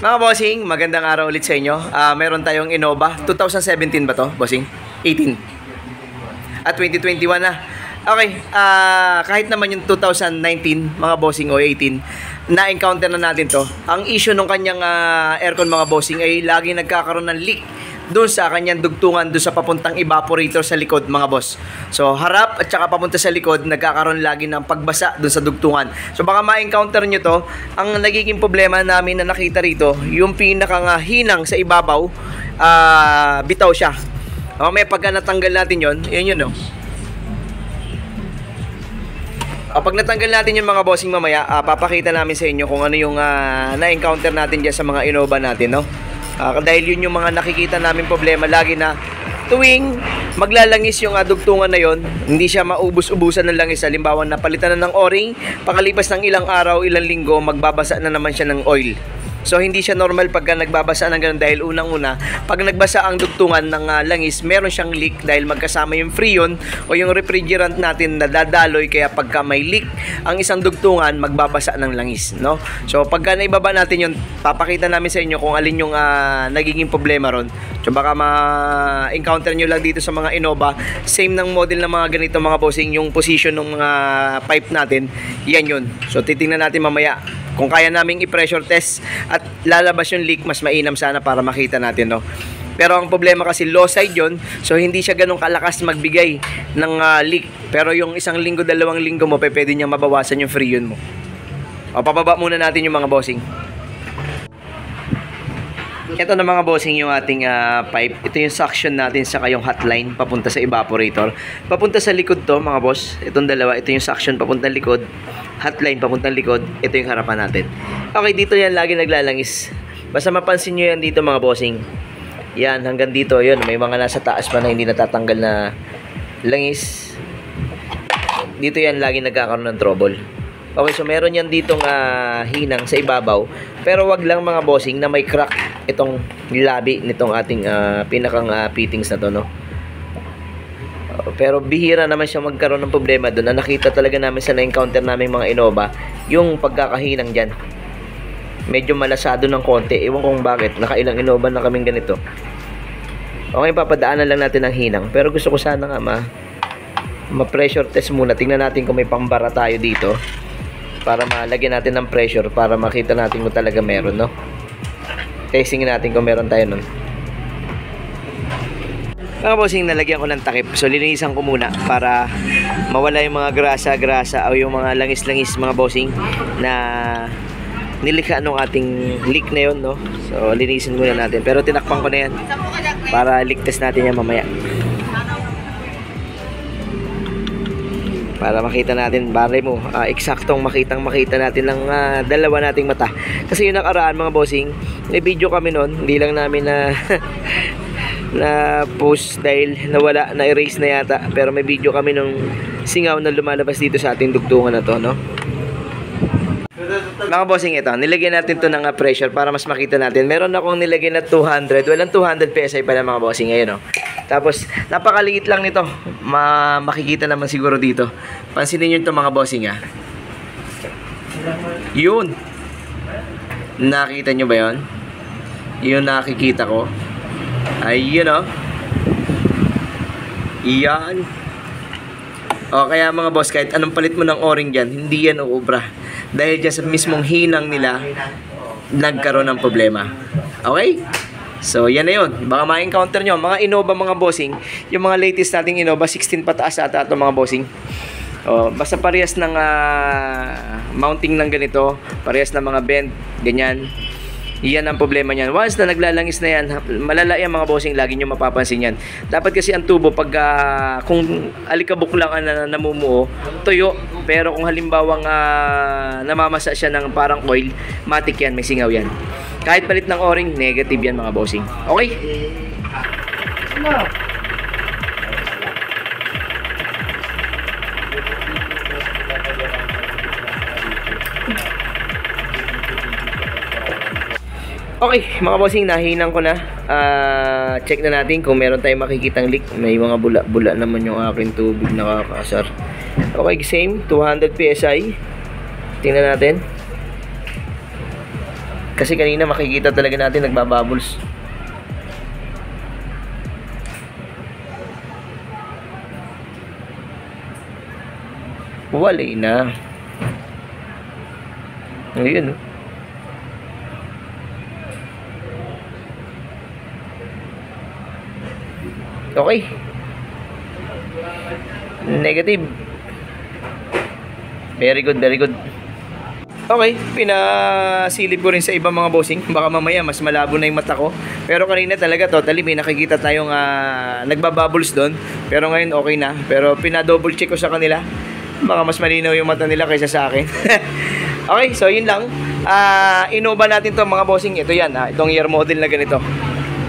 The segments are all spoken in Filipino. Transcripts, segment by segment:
Mga bossing, magandang araw ulit sa inyo. Meron tayong Innova. 2017 ba to, bossing? 18. At 2021 na. Okay, kahit naman yung 2019, mga bossing, o 18, na-encounter na natin to. Ang issue ng kanyang aircon, mga bossing, ay lagi nagkakaroon ng leak doon sa kanyang dugtungan, doon sa papuntang evaporator sa likod, mga boss. So, harap at saka papunta sa likod, nagkakaroon lagi ng pagbasa doon sa dugtungan. So, baka ma-encounter nyo to. Ang nagiging problema namin na nakita rito, yung pinakang hinang sa ibabaw, bitaw siya. May pagka natanggal natin yun, yun, no? Pag natanggal natin yung mga bossing mamaya, papakita namin sa inyo kung ano yung na-encounter natin dyan sa mga Innova natin, no? Dahil yun yung mga nakikita namin problema lagi na tuwing maglalangis yung dugtungan na yon, hindi siya maubos-ubusan ng langis. Halimbawa, napalitan na ng o-ring, pakalipas ng ilang araw, ilang linggo, magbabasa na naman siya ng oil. So, hindi siya normal pagka nagbabasa ng ganun dahil unang-una, pag nagbasa ang dugtungan ng langis, meron siyang leak dahil magkasama yung freon o yung refrigerant natin na dadaloy, kaya pagka may leak ang isang dugtungan, magbabasa ng langis, no? So, pagka naibaba natin yun, papakita namin sa inyo kung alin yung nagiging problema ron. So, baka ma-encounter nyo lang dito sa mga Innova, same ng model ng mga ganito, mga bossing, yung position ng mga pipe natin, yan yun. So, titingnan natin mamaya kung kaya naming i-pressure test at lalabas yung leak, mas mainam sana para makita natin, no? Pero ang problema kasi low side yun, so hindi siya ganun kalakas magbigay ng leak. Pero yung isang linggo, 2 linggo mo, pwede niyang mabawasan yung freon mo. O, pababa muna natin yung mga bossing. Ito na, mga bossing, yung ating pipe. Ito yung suction natin sa kayong hotline papunta sa evaporator. Papunta sa likod to, mga boss. Itong dalawa, ito yung suction papuntang likod. Hotline papuntang likod. Ito yung harapan natin. Okay, dito yan lagi naglalangis. Basta mapansin nyo yan dito, mga bossing. Yan, hanggang dito. Yun, may mga nasa taas pa na hindi natatanggal na langis. Dito yan lagi nagkakaroon ng trouble. Okay, so meron yan ditong hinang sa ibabaw. Pero wag lang, mga bossing, na may crack itong labi nitong ating pinakang fittings na to, no? Pero bihira naman siya magkaroon ng problema doon. Nakita talaga namin sa na-encounter namin mga Innova, yung pagkakahinang dyan. Medyo malasado ng konti. Ewan kung bakit. Nakailang Innova na kaming ganito. Okay, papadaanan lang natin ang hinang. Pero gusto ko sana nga ma-pressure test muna. Tingnan natin kung may pambara tayo dito, para malagyan natin ng pressure, para makita natin kung talaga meron, no? Testingin natin kung meron tayo nun. Mga bossing, nalagyan ko ng takip. So, linisan ko muna para mawala yung mga grasa-grasa o yung mga langis-langis, mga bossing, na nilikha nung ating leak na yun, no? So, linisin muna natin. Pero tinakpan ko na yan para leak test natin yan mamaya. Para makita natin, bare mo, eksaktong makita natin ng dalawa nating mata. Kasi yung nakaraan, mga bossing, may video kami nun, hindi lang namin na post dahil nawala, na erase na yata. Pero may video kami nung singaw na lumalabas dito sa ating dugtungan na to, no? Mga bossing, ito, nilagyan natin to ng pressure para mas makita natin. Meron akong nilagyan na 200, walang 200 PSI pala, mga bossing, ngayon, no? Tapos, napakaliit lang nito. Makikita naman siguro dito. Pansinin nyo ito, mga bossing, ha. Yun. Nakita nyo ba yun? Yun nakikita ko. Ayun, oh. Iyan. O, kaya mga boss, kahit anong palit mo ng o-ring dyan, hindi yan uubra. Dahil dyan sa mismong hinang nila, nagkaroon ng problema. Okay? So, yan na yun. Baka ma-encounter nyo. Mga Innova, mga bossing, yung mga latest nating Innova, 16 pataas ata ito, mga bossing. O, basta parehas ng mounting ng ganito, parehas ng mga bend, ganyan. Yan ang problema niyan. Once na naglalangis na yan, malala yan, mga bossing, lagi nyo mapapansin yan. Dapat kasi ang tubo, pag kung alikabok lang ang namumuo, tuyo. Pero kung halimbawang namamasa siya ng parang oil, matik yan, may singaw yan. Kahit palit ng o-ring, negative yan, mga bossing. Okay? Okay, mga bossing, nahinan ko na. Check na natin kung meron tayong makikitang leak. May mga bula-bula naman yung aking tubig, nakakasar. Okay, same, 200 PSI. Tingnan natin. Kasi kanina makikita talaga natin nagbabubbles. Wala na. Ayun. Okay. Negative. Very good, very good. Okay, pinasilip ko rin sa ibang mga bossing. Baka mamaya mas malabo na yung mata ko. Pero kanina talaga totally may nakikita tayong nagbabubbles doon. Pero ngayon okay na. Pero pinadouble check ko sa kanila. Baka mas malinaw yung mata nila kaysa sa akin. Okay, so yun lang. Innova natin to mga bossing. Ito yan, itong year model na ganito.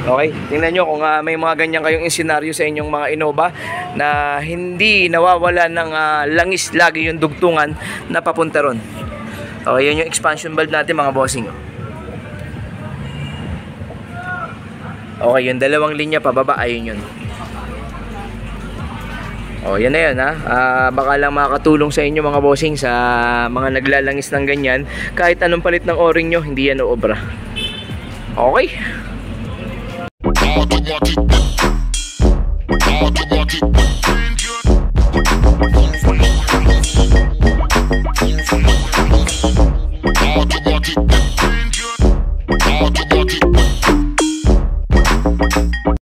Okay, tingnan nyo kung may mga ganyan kayong senaryo sa inyong mga Innova na hindi nawawala ng langis lagi yung dugtungan na papunta ron. Okay, yun yung expansion valve natin mga bossing. Okay, yung dalawang linya pababa, ayun yun. Oh, yan na yun baka lang makakatulong sa inyo mga bossing sa mga naglalangis ng ganyan. Kahit anong palit ng o-ring nyo, hindi yan uobra. Okay.